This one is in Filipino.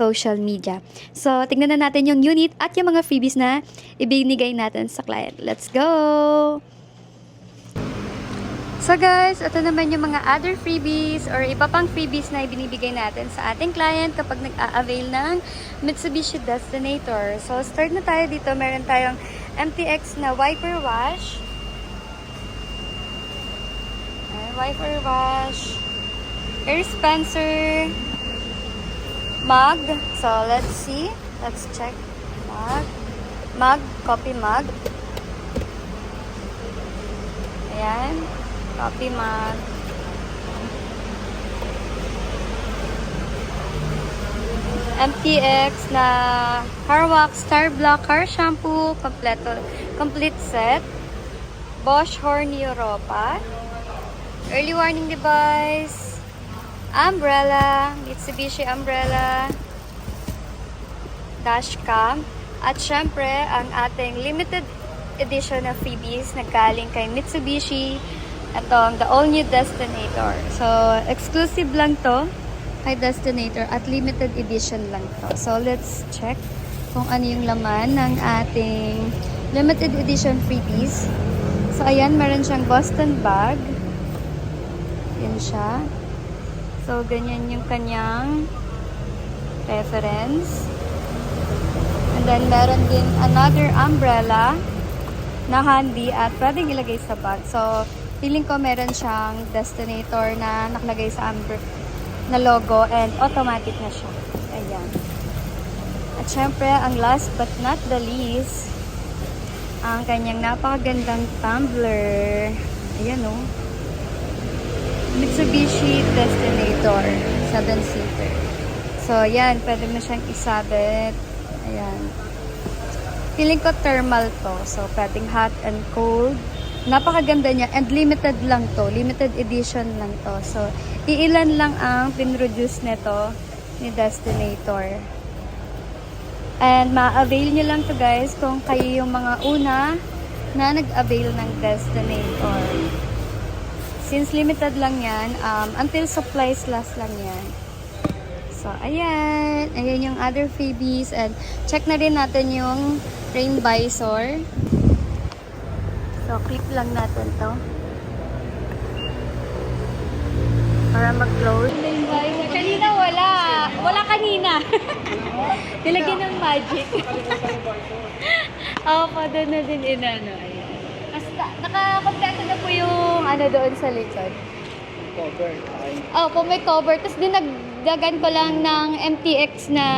social media. So, tignan na natin yung unit at yung mga freebies na ibinigay natin sa client. Let's go! So guys, ito naman yung mga other freebies or iba pang freebies na ibinibigay natin sa ating client kapag nag-a-avail ng Mitsubishi Destinator. So, start na tayo dito. Meron tayong MTX na wiper wash. Wiper wash. Air dispenser. Mug. So, let's see. Let's check. Mug. Coffee mug. Ayan. Coffee mug. MTX na car wax, Star Black car shampoo, complete set. Bosch Horn Europa. Early warning device. Umbrella, Mitsubishi umbrella, dashcam, at syempre ang ating limited edition na freebies na galing kay Mitsubishi, itong the all new Destinator. So, exclusive lang to kay Destinator at limited edition lang to. So, let's check kung ano yung laman ng ating limited edition freebies. So, ayan, meron siyang Boston bag. Yan siya. So, ganyan yung kanyang reference. And then, meron din another umbrella na handy at pwedeng ilagay sa bag. So, feeling ko meron siyang Destinator na nakalagay sa na logo and automatic na siya. Ayan. At syempre, ang last but not the least, ang kanyang napakagandang tumbler. Ayan o. Mitsubishi Destinator 7-seater. So, yan. Pwede mo siyang isabit. Ayan. Feeling ko thermal to. So, pwedeng hot and cold. Napakaganda niya. And limited lang to. Limited edition lang to. So, iilan lang ang pinroduce nito ni Destinator. And ma-avail nyo lang to guys kung kayo yung mga una na nag-avail ng Destinator. Since limited lang yan, until supplies last lang yan. So, ayan. Ayan yung other freebies. And check na rin natin yung rain visor. So, clip lang natin to. Para mag-close. Rain visor. Kanina wala. Wala kanina. Nilagyan ng magic. Opo, doon na din inano. Ayan. Naka-kompleto na po yung ano doon sa likod. Cover. Opo, may cover. Tapos dinagdagan ko lang ng MTX na